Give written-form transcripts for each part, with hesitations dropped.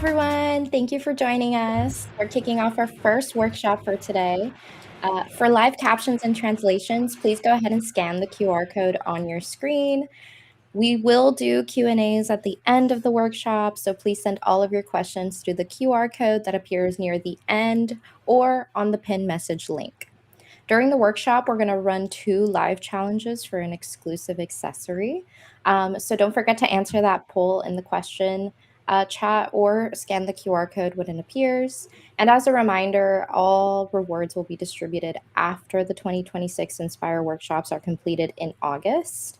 everyone. Thank you for joining us. We're kicking off our first workshop for today. For live captions and translations, please go ahead and scan the QR code on your screen. We will do Q&As at the end of the workshop, so please send all of your questions through the QR code that appears near the end or on the pinned message link. During the workshop, we're going to run 2 live challenges for an exclusive accessory. So don't forget to answer that poll in the question chat or scan the QR code when it appears. And as a reminder, all rewards will be distributed after the 2026 Inspire workshops are completed in August.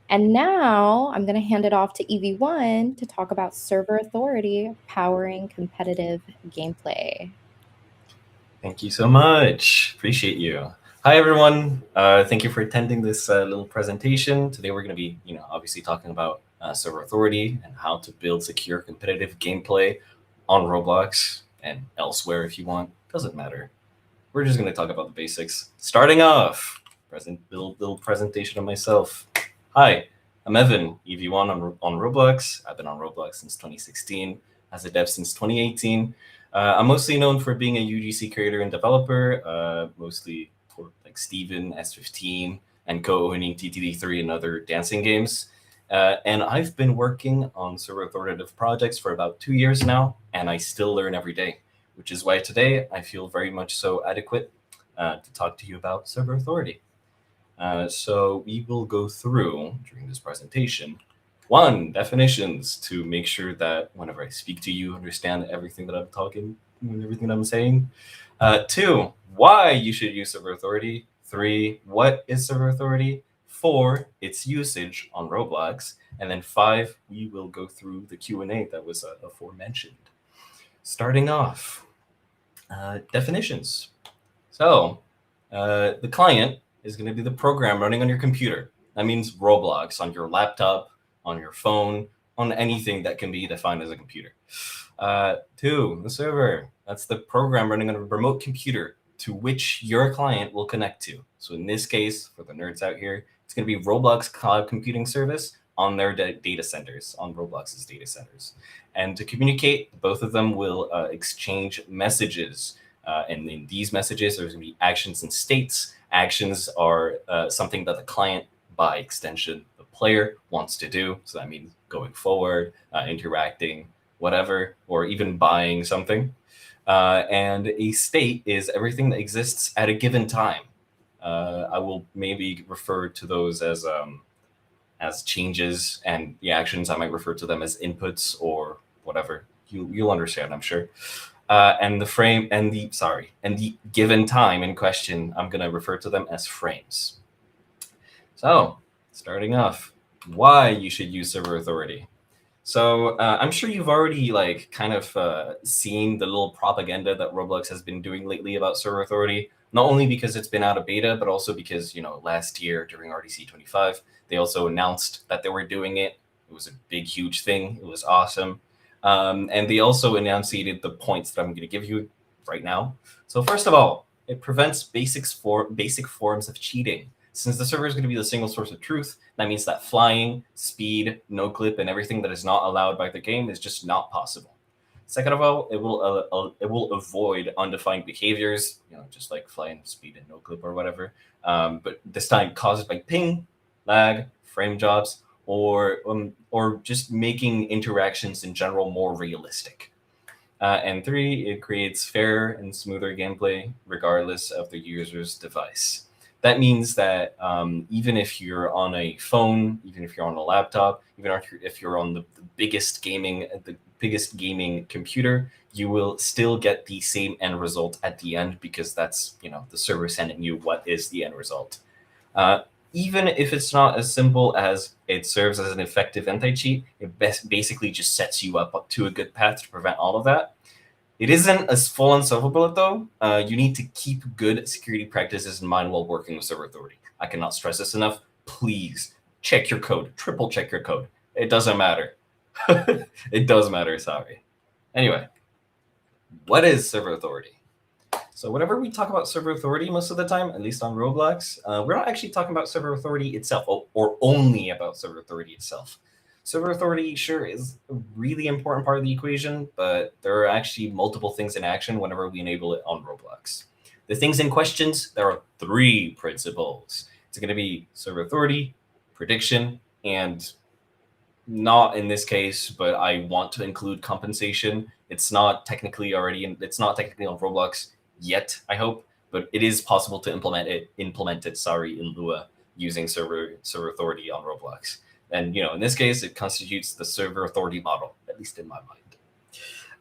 And now I'm going to hand it off to ev1 to talk about server authority powering competitive gameplay. Thank you so much. Appreciate you. Hi, everyone. Thank you for attending this little presentation. Today, we're going to be, obviously talking about server authority and how to build secure competitive gameplay on Roblox and elsewhere if you want. Doesn't matter. We're just going to talk about the basics. Starting off, little presentation of myself. Hi, I'm Evan, ev1 on Roblox. I've been on Roblox since 2016, as a dev since 2018. I'm mostly known for being a UGC creator and developer, mostly for like Steven, S15, and co-owning TTD3 and other dancing games. And I've been working on server authoritative projects for about 2 years now, and I still learn every day, which is why today I feel very much so adequate to talk to you about server authority. So we will go through, during this presentation, 1, definitions to make sure that whenever I speak to you, understand everything that I'm talking and everything that I'm saying. 2, why you should use server authority. 3, what is server authority. 4, its usage on Roblox. And then 5, we will go through the Q&A that was aforementioned. Starting off, definitions. So the client is going to be the program running on your computer. That means Roblox on your laptop, on your phone, on anything that can be defined as a computer. 2, the server. That's the program running on a remote computer to which your client will connect to. So in this case, for the nerds out here, it's going to be Roblox Cloud Computing Service on their data centers, on Roblox's data centers. And to communicate, both of them will exchange messages. And in these messages, there's going to be actions and states. Actions are something that the client, by extension, the player wants to do. So that means going forward, interacting, whatever, or even buying something. And a state is everything that exists at a given time. I will maybe refer to those as changes, and the actions, I might refer to them as inputs or whatever. You'll understand, I'm sure. And the given time in question, I'm going to refer to them as frames. So starting off, why you should use server authority. So I'm sure you've already seen the little propaganda that Roblox has been doing lately about server authority, not only because it's been out of beta, but also because, last year during RDC 25, they also announced that they were doing it. It was a big, huge thing. It was awesome. And they also enunciated the points that I'm going to give you right now. So first of all, it prevents basic forms of cheating. Since the server is going to be the single source of truth, that means that flying, speed, no clip, and everything that is not allowed by the game is just not possible. Second of all, it will avoid undefined behaviors, just like flying, speed, and no clip or whatever. But this time caused by ping, lag, frame drops, or just making interactions in general more realistic. And 3, it creates fair and smoother gameplay regardless of the user's device. That means that even if you're on a phone, even if you're on a laptop, even if you're on the biggest gaming computer, you will still get the same end result at the end, because that's the server sending you what is the end result. Even if it's not as simple as it serves as an effective anti-cheat, it basically just sets you up to a good path to prevent all of that. It isn't as full-on silver bullet, though. You need to keep good security practices in mind while working with server authority. I cannot stress this enough. Please check your code. Triple check your code. It doesn't matter. It does matter, sorry. Anyway, what is server authority? So whenever we talk about server authority, most of the time, at least on Roblox, we're not actually talking about server authority itself, or only about server authority itself. Server authority, sure, is a really important part of the equation, but there are actually multiple things in action whenever we enable it on Roblox. The things in questions, there are 3 principles. It's going to be server authority, prediction, and not in this case, but I want to include compensation. It's not technically on Roblox yet, I hope, but it is possible to implement it in Lua using server authority on Roblox. And in this case, it constitutes the server authority model, at least in my mind.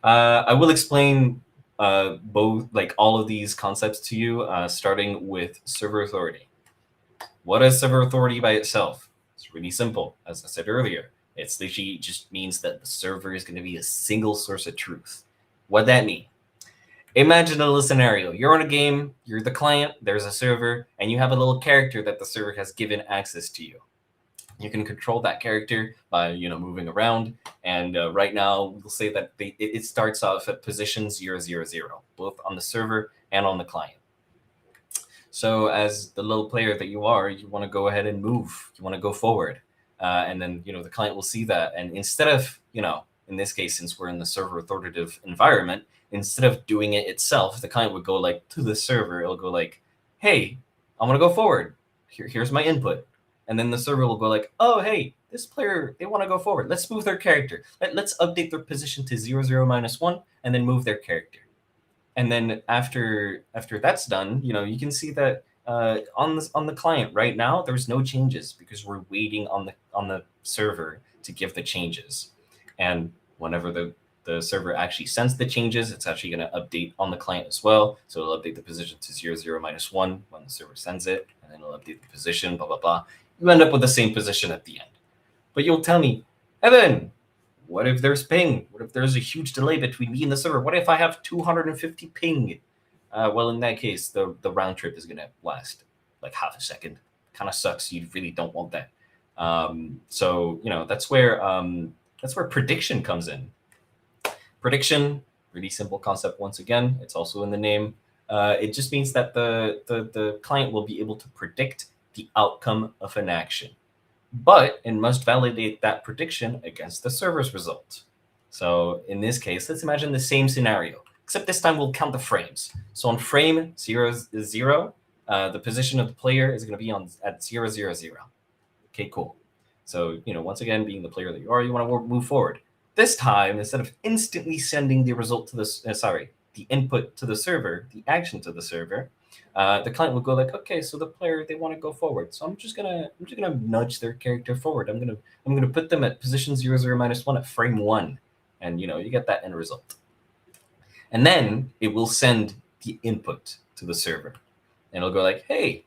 I will explain both, like all of these concepts to you, starting with server authority. What is server authority by itself? It's really simple, as I said earlier. It's literally just means that the server is going to be a single source of truth. What'd that mean? Imagine a little scenario. You're on a game, you're the client, there's a server, and you have a little character that the server has given access to you. You can control that character by moving around, and right now we'll say that it starts off at position 000, both on the server and on the client. So as the little player that you are, you want to go ahead and move. You want to go forward, and then the client will see that, and instead of in this case, since we're in the server authoritative environment, instead of doing it itself, the client would go like to the server. It'll go like, "Hey, I want to go forward. Here's my input." And then the server will go like, "Oh, hey, this player, they want to go forward. Let's move their character. Let's update their position to 0, 0, -1, and then move their character." And then after that's done, you can see that on the client right now, there's no changes because we're waiting on the server to give the changes. And whenever the server actually sends the changes, it's actually going to update on the client as well. So it'll update the position to 0, 0, -1 when the server sends it, and then it'll update the position, blah, blah, blah. You end up with the same position at the end. But you'll tell me, Evan, what if there's ping? What if there's a huge delay between me and the server? What if I have 250 ping? Well, in that case, the round trip is going to last like half a second. Kind of sucks. You really don't want that. So that's where prediction comes in. Prediction, really simple concept. Once again, it's also in the name. It just means that the client will be able to predict the outcome of an action, but it must validate that prediction against the server's result. So in this case, let's imagine the same scenario, except this time we'll count the frames. So on frame 0, the position of the player is going to be at 0, 0, 0. Okay, cool. So, once again, being the player that you are, you want to move forward. This time, instead of instantly sending the result to the input to the server, the action to the server, the client will go like, okay, so the player, they want to go forward. So I'm just gonna nudge their character forward. I'm gonna put them at position 0, 0, -1 at frame 1, and you get that end result. And then it will send the input to the server, and it'll go like, hey,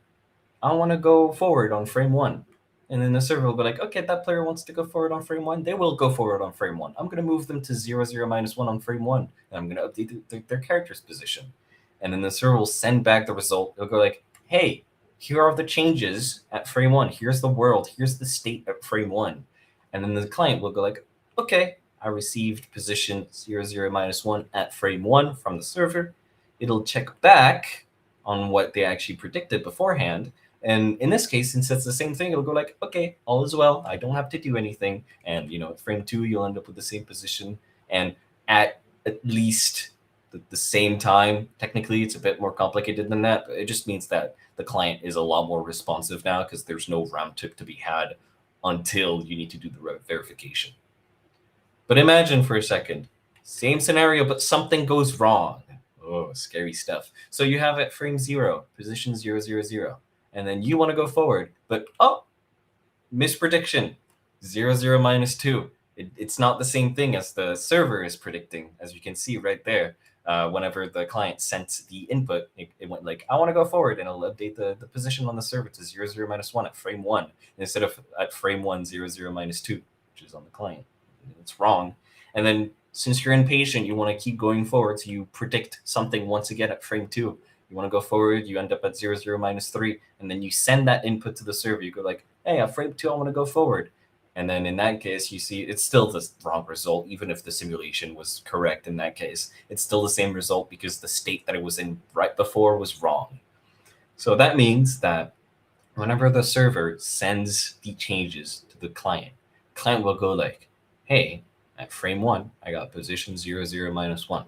I want to go forward on frame 1. And then the server will be like, okay, that player wants to go forward on frame 1. They will go forward on frame 1. I'm going to move them to 0, 0, -1 on frame 1. And I'm going to update their character's position. And then the server will send back the result. It'll go like, hey, here are the changes at frame 1. Here's the world. Here's the state at frame 1. And then the client will go like, okay, I received position 0, 0, -1 at frame 1 from the server. It'll check back on what they actually predicted beforehand. And in this case, since it's the same thing, it'll go like, okay, all is well. I don't have to do anything. And, at frame 2, you'll end up with the same position. And at least the same time, technically, it's a bit more complicated than that. But it just means that the client is a lot more responsive now because there's no round trip to be had until you need to do the verification. But imagine for a second, same scenario, but something goes wrong. Oh, scary stuff. So you have at frame 0, position 0, 0, 0. And then you want to go forward, but misprediction, 0, 0, -2. It's not the same thing as the server is predicting, as you can see right there. Whenever the client sent the input, it went like, I want to go forward, and it'll update the position on the server to 0, 0, -1 at frame 1, instead of at frame 1, 0, 0, -2, which is on the client. It's wrong. And then since you're impatient, you want to keep going forward, so you predict something once again at frame 2. You want to go forward, you end up at 0, 0, -3, and then you send that input to the server. You go like, hey, at frame 2, I want to go forward. And then in that case, you see it's still the wrong result, even if the simulation was correct in that case. It's still the same result because the state that it was in right before was wrong. So that means that whenever the server sends the changes to the client client will go like, hey, at frame 1, I got position 0, 0, -1.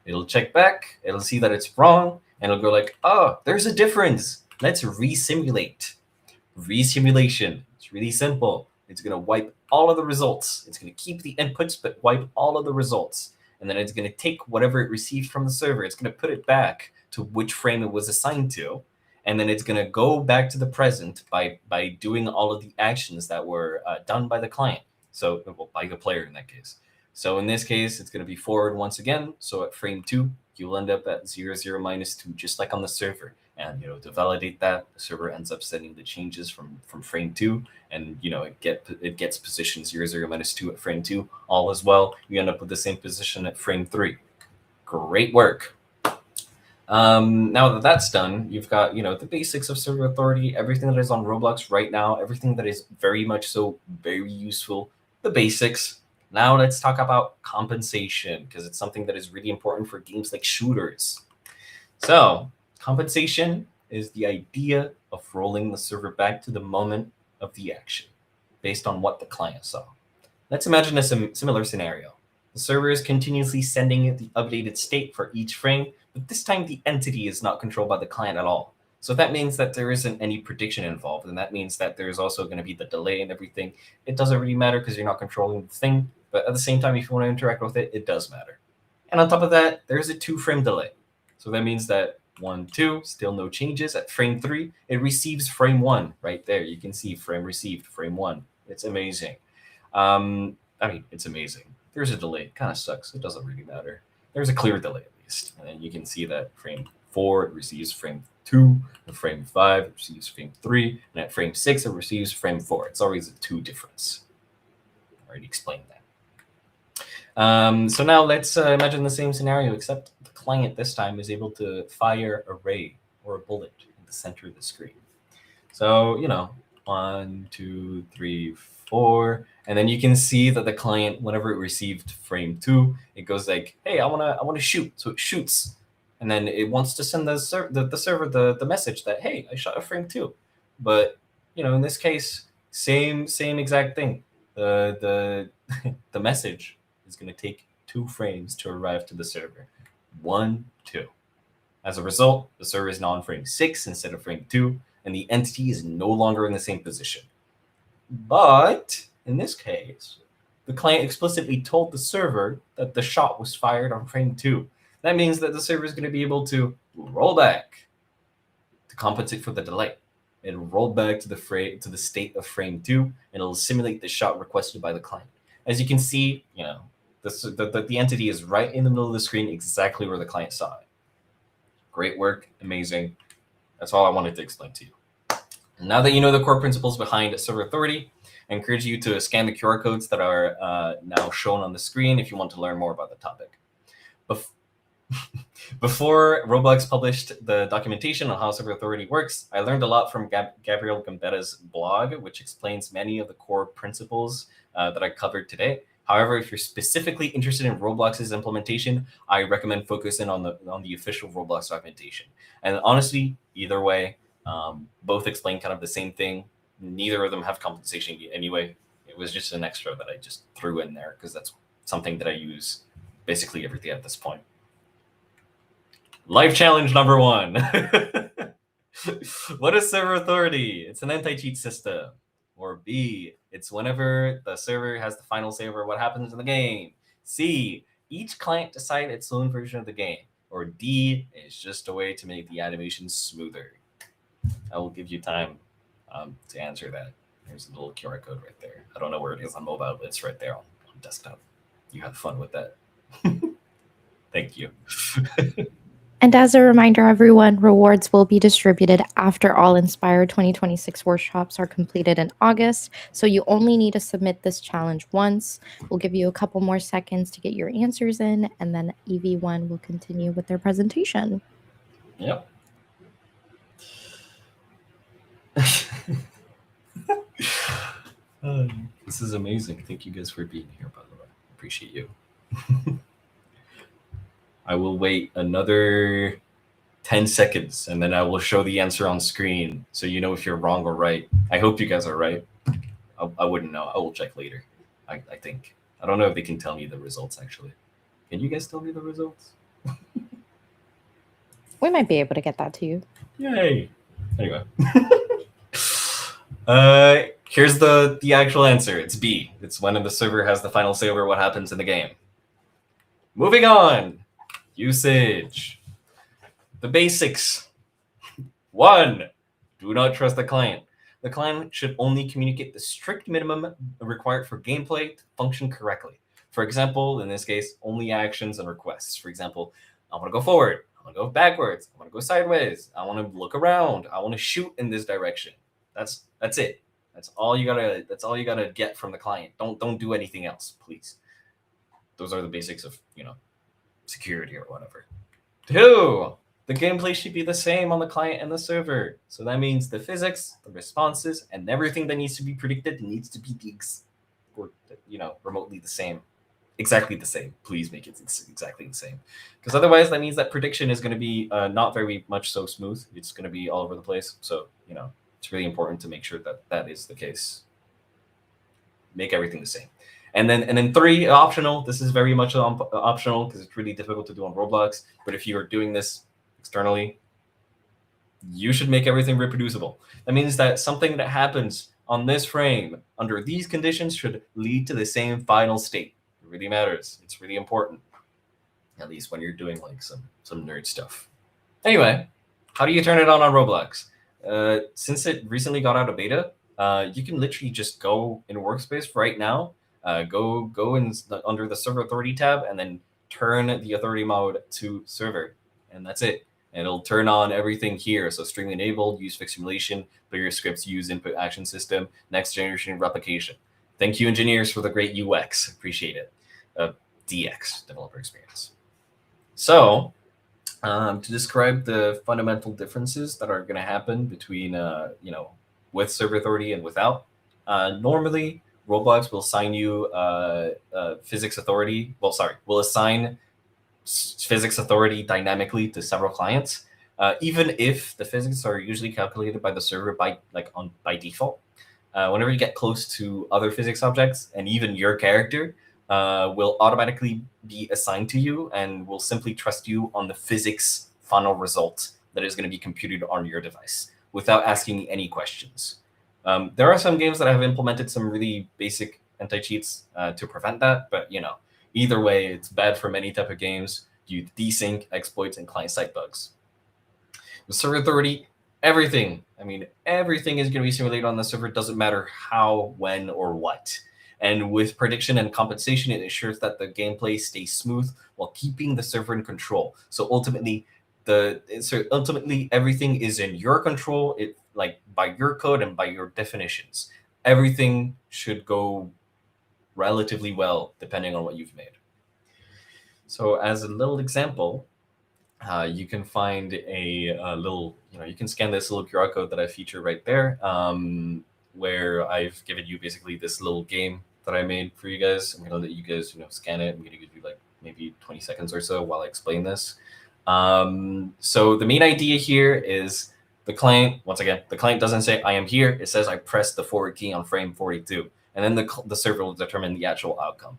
It'll check back, it'll see that it's wrong, and it'll go like, oh, there's a difference. Let's resimulate. Resimulation. It's really simple. It's going to wipe all of the results. It's going to keep the inputs, but wipe all of the results. And then it's going to take whatever it received from the server. It's going to put it back to which frame it was assigned to. And then it's going to go back to the present by doing all of the actions that were done by the client. So, well, by the player in that case. So in this case, it's going to be forward once again. So at frame 2, you'll end up at 0, 0, -2, just like on the server. And to validate that, the server ends up sending the changes from frame 2, and it gets position 0, 0, -2 at frame 2, all as well. You end up with the same position at frame 3. Great work. Now that that's done, you've got the basics of server authority, everything that is on Roblox right now, everything that is very much so very useful, the basics. Now let's talk about compensation, because it's something that is really important for games like shooters. So compensation is the idea of rolling the server back to the moment of the action, based on what the client saw. Let's imagine a similar scenario. The server is continuously sending the updated state for each frame, but this time the entity is not controlled by the client at all. So that means that there isn't any prediction involved, and that means that there's also going to be the delay and everything. It doesn't really matter because you're not controlling the thing, but at the same time, if you want to interact with it, it does matter. And on top of that, there's a 2-frame delay. So that means that 1, 2, still no changes. At frame 3, it receives frame 1 right there. You can see frame received, frame 1. It's amazing. It's amazing. There's a delay. It kind of sucks. It doesn't really matter. There's a clear delay at least. And then you can see that frame 4, it receives frame 2. At frame 5, it receives frame 3. And at frame 6, it receives frame 4. It's always a 2 difference. I already explained that. So now let's imagine the same scenario, except the client this time is able to fire a ray or a bullet in the center of the screen. So, 1, 2, 3, 4, and then you can see that the client, whenever it received frame 2, it goes like, hey, I want to shoot. So it shoots, and then it wants to send the server the message that, hey, I shot a frame 2. But in this case, same exact thing. The the message is going to take 2 frames to arrive to the server. 1, 2. As a result, the server is now on frame 6 instead of frame 2, and the entity is no longer in the same position. But in this case, the client explicitly told the server that the shot was fired on frame 2. That means that the server is going to be able to roll back to compensate for the delay. It'll roll back to the state of frame 2, and it'll simulate the shot requested by the client. As you can see, the entity is right in the middle of the screen, exactly where the client saw it. Great work, amazing. That's all I wanted to explain to you. And now that you know the core principles behind server authority, I encourage you to scan the QR codes that are now shown on the screen if you want to learn more about the topic. Before Roblox published the documentation on how server authority works, I learned a lot from Gabriel Gambetta's blog, which explains many of the core principles that I covered today. However, if you're specifically interested in Roblox's implementation, I recommend focusing on the official Roblox documentation. And honestly, either way, both explain kind of the same thing. Neither of them have compensation anyway. It was just an extra that I just threw in there because that's something that I use basically every day at this point. Life challenge number 1. What is server authority? It's an anti-cheat system. Or B, it's whenever the server has the final say over what happens in the game. C, each client decides its own version of the game. Or D, it's just a way to make the animation smoother. I will give you time to answer that. There's a little QR code right there. I don't know where it is on mobile, but it's right there on desktop. You have fun with that. Thank you. And as a reminder, everyone, rewards will be distributed after all Inspire 2026 workshops are completed in August. So you only need to submit this challenge once. We'll give you a couple more seconds to get your answers in, and then ev1 will continue with their presentation. Yep. This is amazing. Thank you guys for being here, by the way. Appreciate you. I will wait another 10 seconds, and then I will show the answer on screen so you know if you're wrong or right. I hope you guys are right. I wouldn't know. I will check later. I think. I don't know if they can tell me the results actually. Can you guys tell me the results? We might be able to get that to you. Yay! Anyway, here's the actual answer. It's B. It's when the server has the final say over what happens in the game. Moving on. Usage. The basics. 1. Do not trust the client. The client should only communicate the strict minimum required for gameplay to function correctly. For example, in this case, only actions and requests. For example, I want to go forward. I want to go backwards. I want to go sideways. I want to look around. I want to shoot in this direction. That's it. That's all you gotta get from the client. Don't do anything else, please. Those are the basics of security or whatever. 2. The gameplay should be the same on the client and the server. So that means the physics, the responses, and everything that needs to be predicted needs to be remotely the same. Exactly the same. Please make it exactly the same. Because otherwise that means that prediction is going to be not very much so smooth. It's going to be all over the place. So, it's really important to make sure that that is the case. Make everything the same. And then 3, optional. This is very much optional because it's really difficult to do on Roblox. But if you are doing this externally, you should make everything reproducible. That means that something that happens on this frame under these conditions should lead to the same final state. It really matters. It's really important, at least when you're doing like some nerd stuff. Anyway, how do you turn it on Roblox? Since it recently got out of beta, you can literally just go in Workspace right now. Go in under the Server Authority tab and then turn the Authority mode to Server, and that's it. And it'll turn on everything here. So string enabled, use fixed simulation, player scripts, use input action system, next generation replication. Thank you, engineers, for the great UX. Appreciate it. DX, developer experience. So to describe the fundamental differences that are going to happen between, with Server Authority and without, normally Roblox will assign you physics authority. Will assign physics authority dynamically to several clients, even if the physics are usually calculated by the server by default. Whenever you get close to other physics objects, and even your character will automatically be assigned to you and will simply trust you on the physics final result that is going to be computed on your device without asking any questions. There are some games that have implemented some really basic anti-cheats to prevent that, but either way, it's bad for many type of games due to desync, exploits, and client-side bugs. With Server Authority, everything is going to be simulated on the server. It doesn't matter how, when, or what. And with prediction and compensation, it ensures that the gameplay stays smooth while keeping the server in control. So ultimately, everything is in your control. It by your code and by your definitions. Everything should go relatively well, depending on what you've made. So as a little example, you can find a little, you can scan this little QR code that I feature right there, where I've given you basically this little game that I made for you guys. I'm going to let you guys, scan it. I'm going to give you maybe 20 seconds or so while I explain this. So the main idea here is the client, once again, the client doesn't say I am here. It says I pressed the forward key on frame 42. And then the server will determine the actual outcome.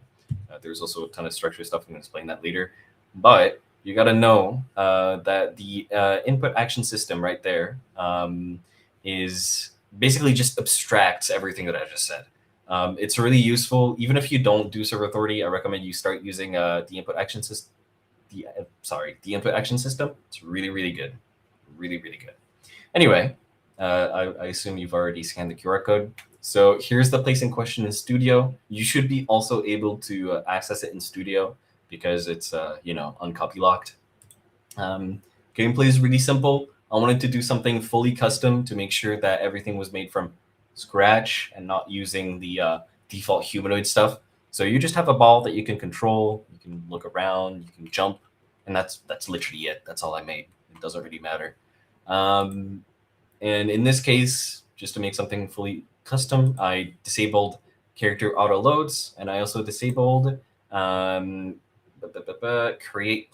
There's also a ton of structure stuff. I'm going to explain that later. But you got to know that the input action system right there is basically just abstracts everything that I just said. It's really useful. Even if you don't do Server Authority, I recommend you start using the input action system. The input action system. It's really, really good. Really, really good. Anyway, I assume you've already scanned the QR code. So here's the place in question in Studio. You should be also able to access it in Studio because it's uncopy locked. Gameplay is really simple. I wanted to do something fully custom to make sure that everything was made from scratch and not using the default humanoid stuff. So you just have a ball that you can control. You can look around. You can jump, and that's literally it. That's all I made. It doesn't really matter. And in this case, just to make something fully custom, I disabled character auto loads, and I also disabled create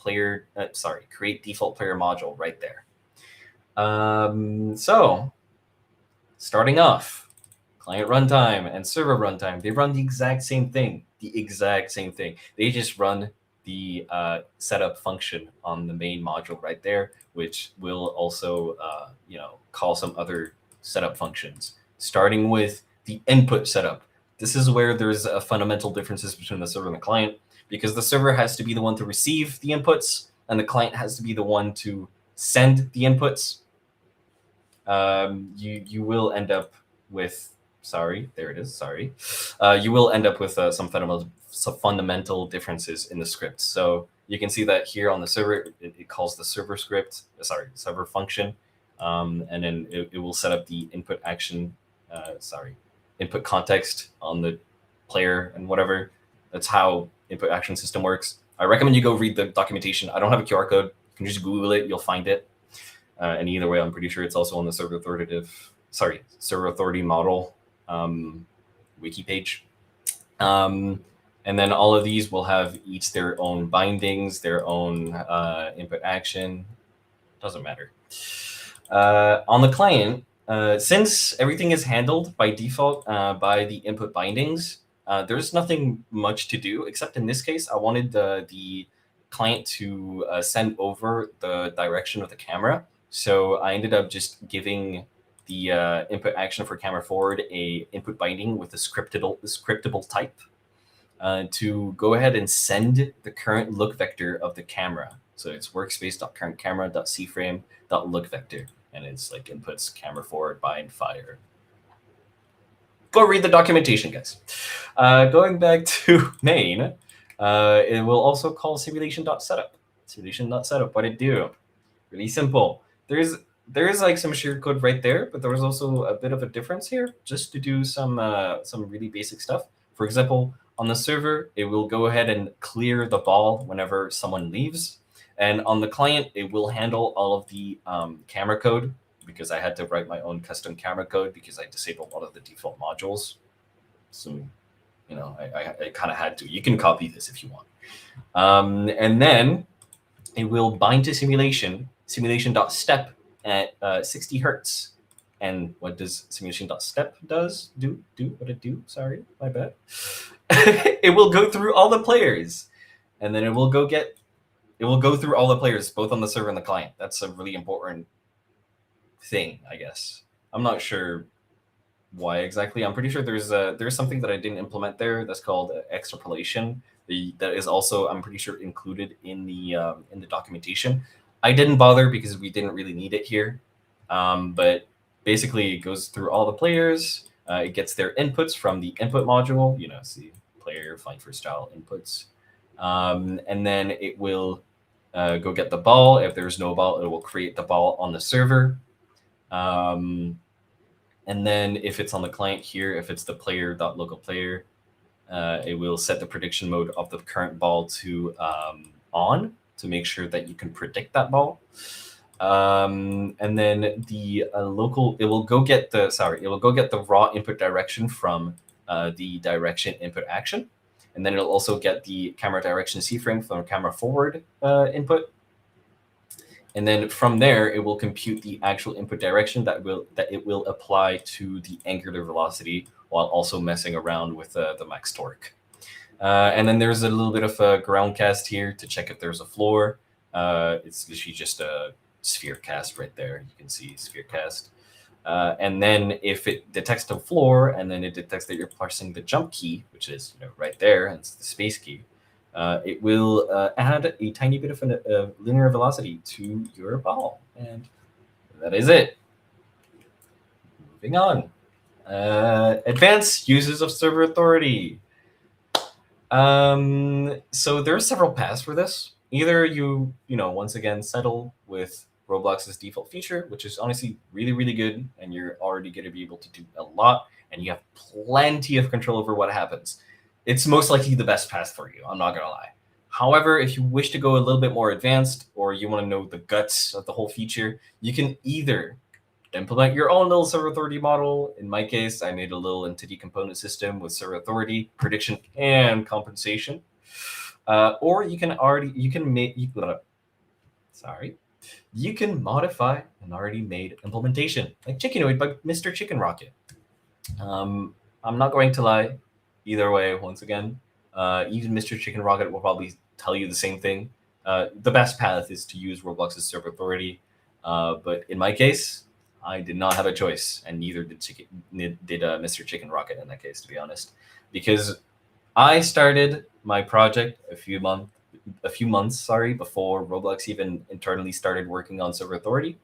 default player module right there. So starting off, client runtime and server runtime, they run the exact same thing. They just run the setup function on the main module right there, which will also call some other setup functions, starting with the input setup. This is where there's a fundamental differences between the server and the client, because the server has to be the one to receive the inputs, and the client has to be the one to send the inputs. You will end up with you will end up with some fundamental differences in the script. So you can see that here on the server, it calls the server script, server function, and then it will set up the input action, input context on the player and whatever. That's how input action system works. I recommend you go read the documentation. I don't have a QR code. You can just Google it. You'll find it. And either way, I'm pretty sure it's also on the server authority model wiki page. And then all of these will have each their own bindings, their own input action. Doesn't matter. On the client, since everything is handled by default by the input bindings, there's nothing much to do, except in this case, I wanted the client to send over the direction of the camera. So I ended up just giving the input action for camera forward a input binding with a scriptable type to go ahead and send the current look vector of the camera. So it's workspace.currentCamera.cframe.lookVector, and it's like inputs camera forward, bind, fire. Go read the documentation, guys. Going back to main, it will also call simulation.setup. Simulation.setup, what it do? Really simple. There is like some shared code right there, but there was also a bit of a difference here, just to do some really basic stuff. For example, on the server, it will go ahead and clear the ball whenever someone leaves. And on the client, it will handle all of the camera code, because I had to write my own custom camera code because I disabled all of the default modules. So, I kind of had to. You can copy this if you want. And then it will bind to simulation.step at 60 hertz. And what does simulation.step do? What it do? Sorry, my bad. It will go through all the players, and then it will go through all the players, both on the server and the client. That's a really important thing, I guess. I'm not sure why exactly. I'm pretty sure there's something that I didn't implement there that's called extrapolation. That is also, I'm pretty sure, included in the documentation. I didn't bother because we didn't really need it here. But basically, it goes through all the players. It gets their inputs from the input module. See player find for style inputs, and then it will go get the ball. If there's no ball, it will create the ball on the server. And then if it's on the client here, if it's the player.localPlayer, it will set the prediction mode of the current ball to on to make sure that you can predict that ball. And then the it will go get the raw input direction from the direction input action. And then it'll also get the camera direction C-frame from camera forward input. And then from there, it will compute the actual input direction that it will apply to the angular velocity, while also messing around with the max torque. And then there's a little bit of a ground cast here to check if there's a floor. It's literally just a sphere cast right there. You can see sphere cast. And then if it detects the floor, and then it detects that you're pressing the jump key, which is right there, and it's the space key, it will add a tiny bit of a linear velocity to your ball. And that is it. Moving on. Advanced uses of server authority. So there are several paths for this. Either you once again settle with Roblox's default feature, which is honestly really, really good, and you're already going to be able to do a lot, and you have plenty of control over what happens. It's most likely the best path for you, I'm not going to lie. However, if you wish to go a little bit more advanced, or you want to know the guts of the whole feature, you can either implement your own little server authority model. In my case, I made a little entity component system with server authority, prediction, and compensation. Or you can modify an already made implementation, like Chickenoid by Mr. Chicken Rocket. I'm not going to lie. Either way, once again, even Mr. Chicken Rocket will probably tell you the same thing. The best path is to use Roblox's server authority, but in my case, I did not have a choice, and neither did Mr. Chicken Rocket in that case, to be honest, because I started my project a few months, sorry, before Roblox even internally started working on server authority,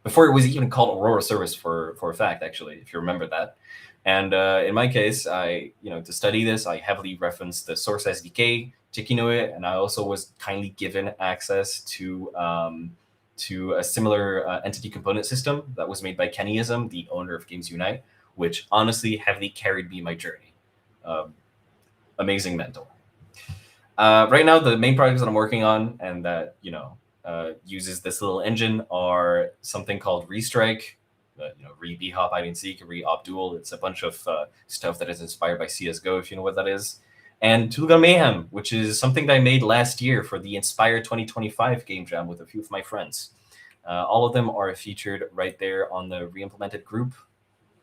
before it was even called Aurora Service for a fact, actually, if you remember that. And in my case, to study this, I heavily referenced the Source SDK, Chikinue, and I also was kindly given access to a similar entity component system that was made by Kennyism, the owner of Games Unite, which honestly heavily carried me my journey. Um, Amazing mentor. Right now, the main projects that I'm working on and that uses this little engine are something called Restrike, Re-B-Hop Hide and Seek, Re-Op Duel. It's a bunch of stuff that is inspired by CS:GO, if you know what that is. And Toolgun Mayhem, which is something that I made last year for the Inspire 2025 game jam with a few of my friends. All of them are featured right there on the re-implemented group,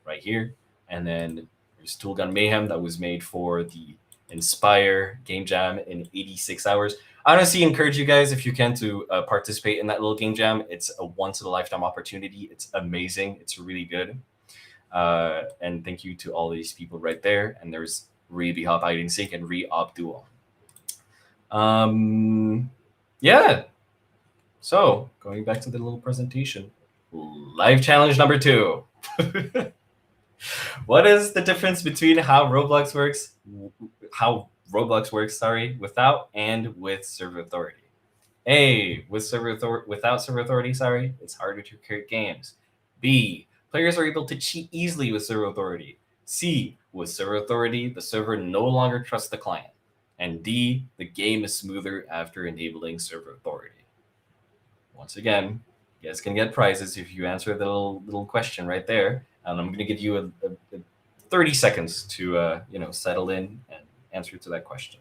right here. And then there's Toolgun Mayhem that was made for the Inspire game jam in 86 hours. I honestly encourage you guys, if you can, to participate in that little game jam. It's a once in a lifetime opportunity. It's amazing. It's really good. And thank you to all these people right there. And there's Re-B-Hop Hide and Seek and Re-Op Duel. Yeah. So going back to the little presentation, live challenge number 2. What is the difference between how Roblox works, without and with server authority? A, without server authority, it's harder to create games. B, players are able to cheat easily with server authority. C, with server authority, the server no longer trusts the client. And D, the game is smoother after enabling server authority. Once again, you guys can get prizes if you answer the little question right there. And I'm going to give you a 30 seconds to settle in and answer to that question.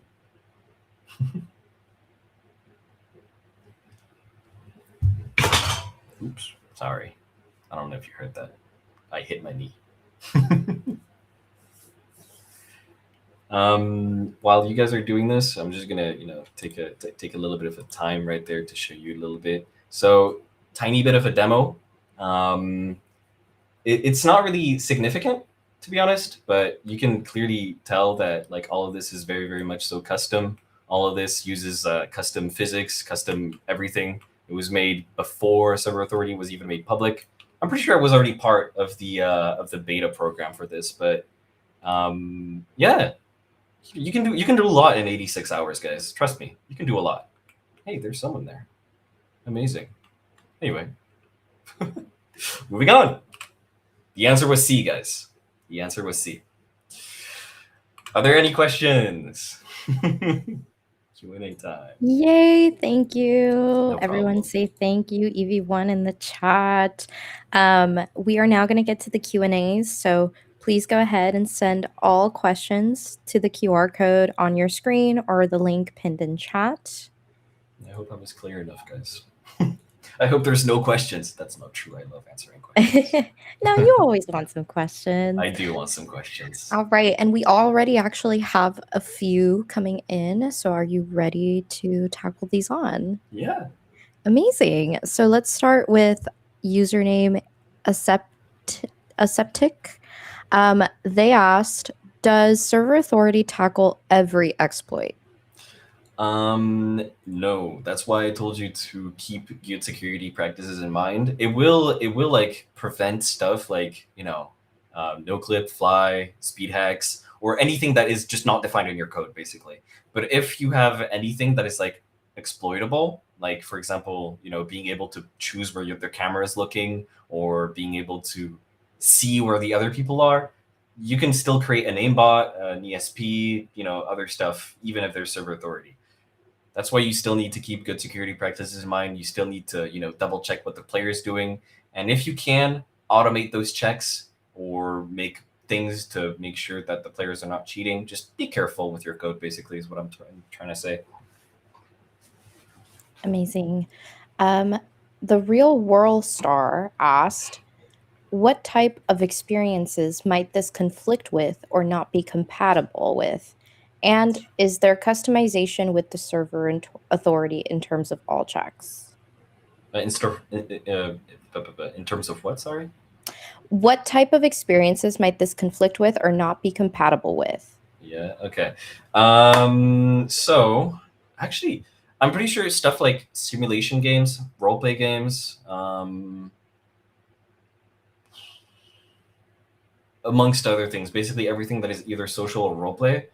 Oops, sorry. I don't know if you heard that. I hit my knee. While you guys are doing this, I'm just gonna take a little bit of a time right there to show you a little bit. So tiny bit of a demo. It's not really significant, to be honest, but you can clearly tell that like all of this is very, very much so custom. All of this uses custom physics, custom everything. It was made before Server Authority was even made public. I'm pretty sure it was already part of the beta program for this, but yeah, you can do a lot in 86 hours, guys. Trust me, you can do a lot. Hey, there's someone there. Amazing. Anyway, moving on. The answer was C, guys. The answer was C. Are there any questions? Q&A time. Yay, thank you. No Everyone problem. say thank you, ev1 in the chat. We are now going to get to the Q&As, so please go ahead and send all questions to the QR code on your screen or the link pinned in chat. I hope I was clear enough, guys. I hope there's no questions. That's not true. I love answering questions. No, you always want some questions. I do want some questions. All right, and we already actually have a few coming in, so are you ready to tackle these on? Yeah. Amazing. So let's start with username Aseptic. They asked, does server authority tackle every exploit? No, that's why I told you to keep good security practices in mind. It will like prevent stuff like, no clip, fly, speed hacks, or anything that is just not defined in your code, basically. But if you have anything that is like exploitable, like for example, being able to choose where the camera is looking or being able to see where the other people are, you can still create an aimbot, an ESP, other stuff, even if there's server authority. That's why you still need to keep good security practices in mind. You still need to, double check what the player is doing. And if you can, automate those checks or make things to make sure that the players are not cheating. Just be careful with your code, basically, is what I'm trying to say. Amazing. The Real World Star asked, What type of experiences might this conflict with or not be compatible with? And is there customization with the server authority in terms of all checks? In terms of what? Sorry. What type of experiences might this conflict with or not be compatible with? Yeah. Okay. So actually, I'm pretty sure stuff like simulation games, role play games, amongst other things, basically everything that is either social or role play.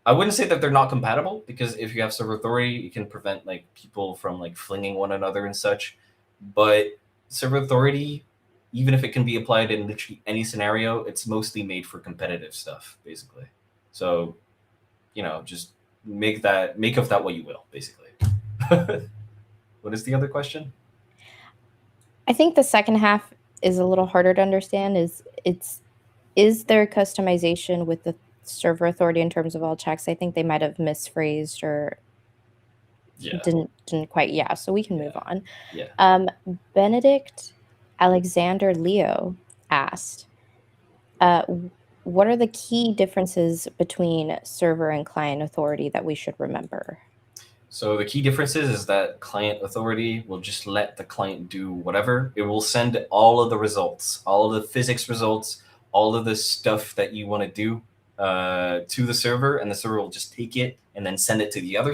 I wouldn't say that they're not compatible because if you have server authority, it can prevent like people from like flinging one another and such. But server authority, even if it can be applied in literally any scenario, it's mostly made for competitive stuff, basically. So, just make of that what you will, basically. What is the other question? I think the second half is a little harder to understand. Is there customization with the server authority in terms of all checks? I think they might have misphrased or Yeah. didn't quite. Yeah, so we can move on. Yeah. Benedict Alexander Leo asked, uh, what are the key differences between server and client authority that we should remember? So the key differences is that client authority will just let the client do whatever. It will send all of the results, all of the physics results, all of the stuff that you want to do to the server, and the server will just take it and then send it to the other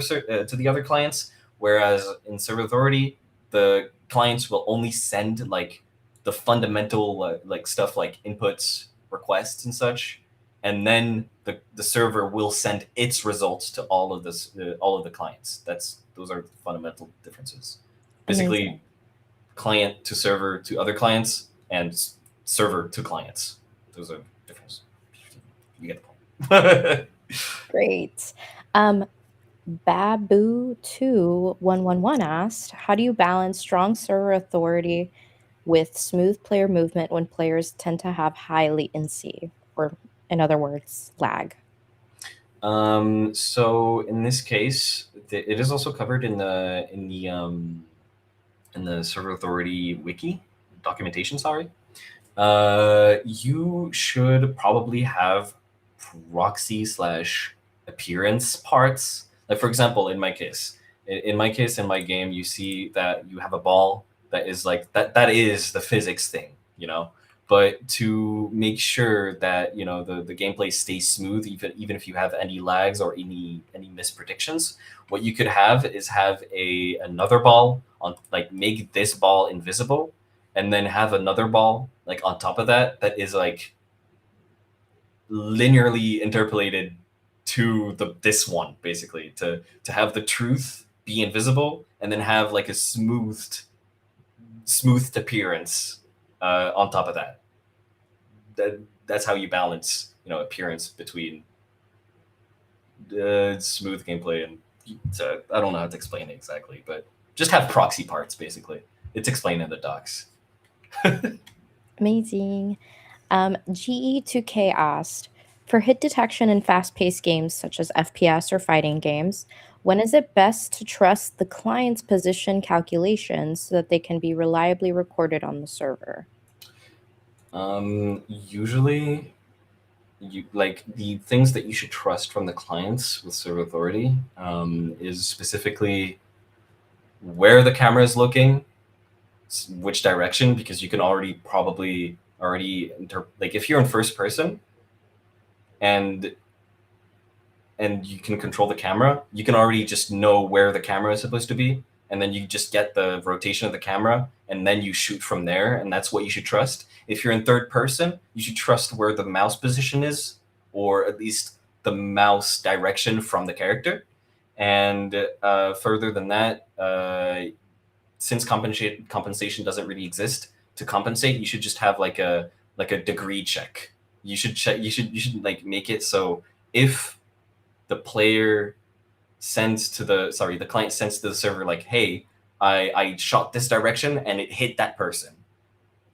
clients. Whereas in server authority, the clients will only send like the fundamental like stuff like inputs, requests, and such, and then the server will send its results to all of the clients. Those are the fundamental differences. Amazing. Basically, client to server to other clients and server to clients. Those are different. You get the point. Great. Babu2111 asked, how do you balance strong server authority with smooth player movement when players tend to have high latency, or in other words, lag? So in this case, it is also covered in the server authority wiki documentation. Sorry. You should probably have proxy slash appearance parts. Like for example, in my game, you see that you have a ball that is like that is the physics thing, you know. But to make sure that the gameplay stays smooth, even if you have any lags or any mispredictions, what you could have is have another ball on, like, make this ball invisible, and then have another ball like on top of that is like linearly interpolated to this one, basically, to have the truth be invisible and then have like a smoothed appearance on top of that. That's how you balance appearance between smooth gameplay and I don't know how to explain it exactly, but just have proxy parts, basically. It's explained in the docs. Amazing. GE2K asked, for hit detection in fast-paced games such as FPS or fighting games, when is it best to trust the client's position calculations so that they can be reliably recorded on the server? Usually, like the things that you should trust from the clients with server authority is specifically where the camera is looking, which direction, because you can like if you're in first person and you can control the camera, you can already just know where the camera is supposed to be, and then you just get the rotation of the camera, and then you shoot from there, and that's what you should trust. If you're in third person, you should trust where the mouse position is, or at least the mouse direction from the character. And further than that, since compensation doesn't really exist, to compensate, you should just have like a degree check. You should check. You should like make it so if the player the client sends to the server like, hey, I shot this direction and it hit that person.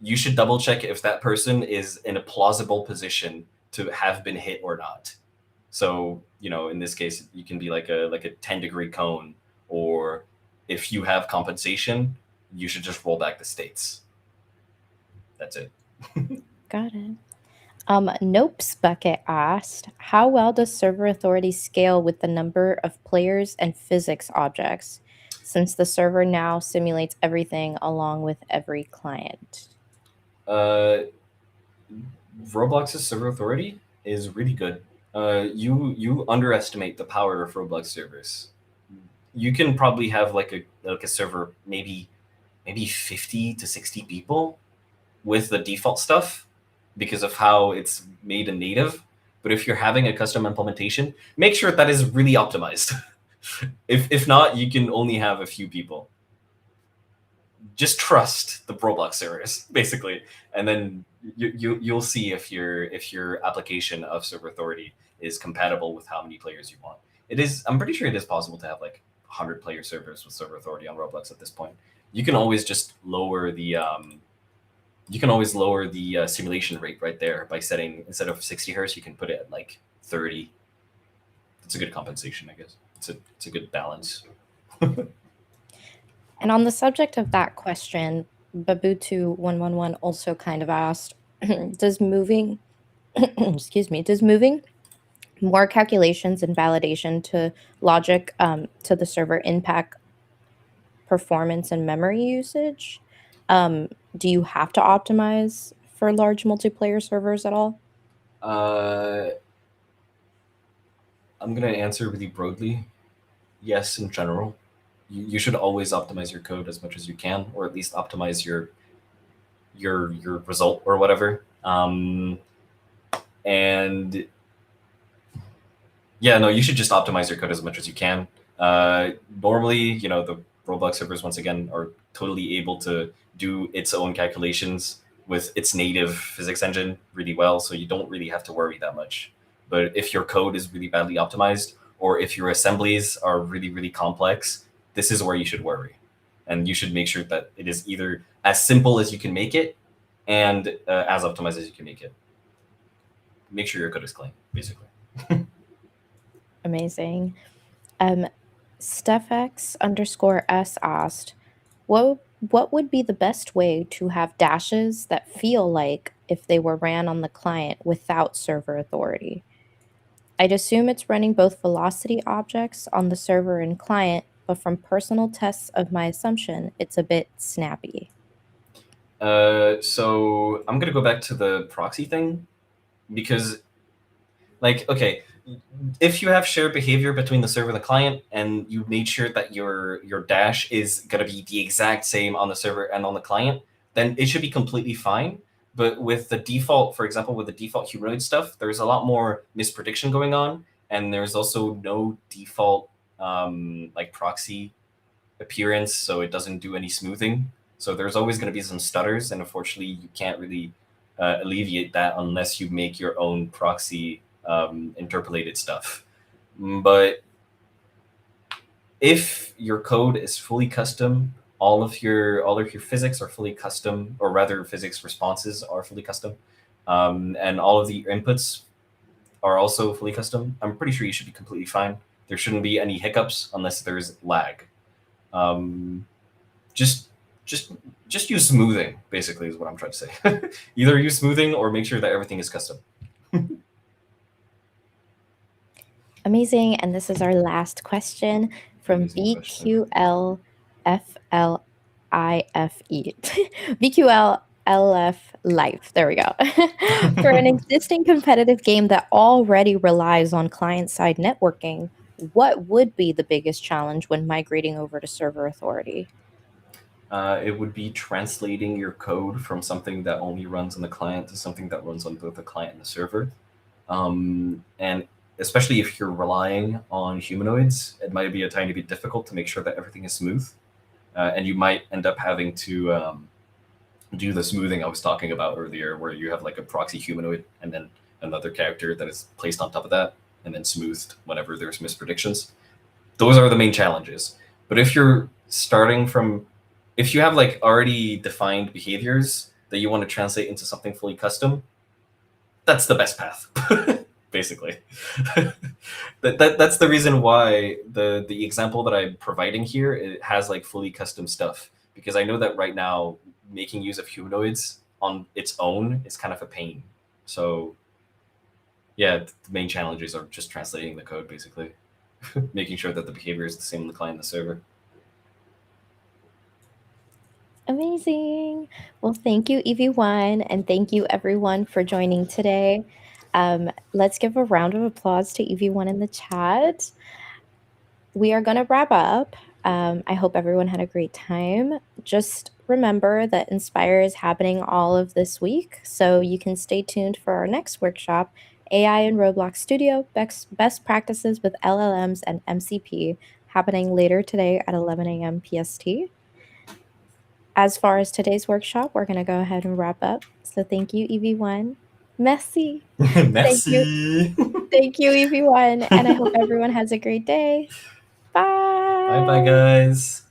You should double check if that person is in a plausible position to have been hit or not. So, in this case, you can be like a 10-degree cone, or if you have compensation, you should just roll back the states. That's it. Got it. Nope's Bucket asked, how well does server authority scale with the number of players and physics objects, since the server now simulates everything along with every client? Uh, Roblox's server authority is really good. You underestimate the power of Roblox servers. You can probably have like a server maybe 50 to 60 people with the default stuff because of how it's made a native. But if you're having a custom implementation, make sure that is really optimized. If not, you can only have a few people. Just trust the Roblox servers, basically, and then you'll see if your application of server authority is compatible with how many players you want. It is. I'm pretty sure it is possible to have like 100-player servers with server authority on Roblox at this point. You can always just lower the simulation rate right there by setting, instead of 60 hertz, you can put it at like 30. It's a good compensation, I guess. It's a good balance. And on the subject of that question, Babutu111 also kind of asked, does moving does moving more calculations and validation to logic to the server impact performance and memory usage? Do you have to optimize for large multiplayer servers at all? Uh, I'm gonna answer really broadly. Yes, in general, you should always optimize your code as much as you can, or at least optimize your result or whatever. And yeah, no, you should just optimize your code as much as you can. Normally, the Roblox servers, once again, are totally able to do its own calculations with its native physics engine really well, so you don't really have to worry that much. But if your code is really badly optimized, or if your assemblies are really, really complex, this is where you should worry. And you should make sure that it is either as simple as you can make it and as optimized as you can make it. Make sure your code is clean, basically. Amazing. StephX_S asked, what would be the best way to have dashes that feel like if they were ran on the client without server authority? I'd assume it's running both velocity objects on the server and client, but from personal tests of my assumption, it's a bit snappy. So I'm gonna go back to the proxy thing because, like, okay, if you have shared behavior between the server and the client, and you made sure that your dash is gonna be the exact same on the server and on the client, then it should be completely fine. But with the default, for example, with the default humanoid stuff, there's a lot more misprediction going on, and there's also no default like proxy appearance, so it doesn't do any smoothing. So there's always going to be some stutters, and unfortunately, you can't really alleviate that unless you make your own proxy interpolated stuff. But if your code is fully custom, all of your physics are fully custom, or rather, physics responses are fully custom, and all of the inputs are also fully custom, I'm pretty sure you should be completely fine. There shouldn't be any hiccups unless there's lag. Um, just just just use smoothing, basically, is what I'm trying to say. Either use smoothing or make sure that everything is custom. Amazing. And this is our last question from Amazing question. BQLFLIFE. BQLLF Life. There we go. For an existing competitive game that already relies on client-side networking, what would be the biggest challenge when migrating over to server authority? It would be translating your code from something that only runs on the client to something that runs on both the client and the server. And especially if you're relying on humanoids, it might be a tiny bit difficult to make sure that everything is smooth. And you might end up having to do the smoothing I was talking about earlier, where you have like a proxy humanoid and then another character that is placed on top of that and then smoothed whenever there's mispredictions. Those are the main challenges. But if you have like already defined behaviors that you want to translate into something fully custom, that's the best path, basically. That's the reason why the example that I'm providing here, it has like fully custom stuff, because I know that right now making use of humanoids on its own is kind of a pain. So yeah, the main challenges are just translating the code, basically, making sure that the behavior is the same on the client and the server. Amazing. Well, thank you, ev1, and thank you everyone for joining today. Let's give a round of applause to ev1 in the chat. We are going to wrap up. I hope everyone had a great time. Just remember that Inspire is happening all of this week, so you can stay tuned for our next workshop, AI in Roblox Studio, Best Practices with LLMs and MCP, happening later today at 11 a.m. PST. As far as today's workshop, we're going to go ahead and wrap up. So thank you, ev1. Merci. Thank you. Merci. Thank you, ev1, and I hope everyone has a great day. Bye. Bye bye, guys.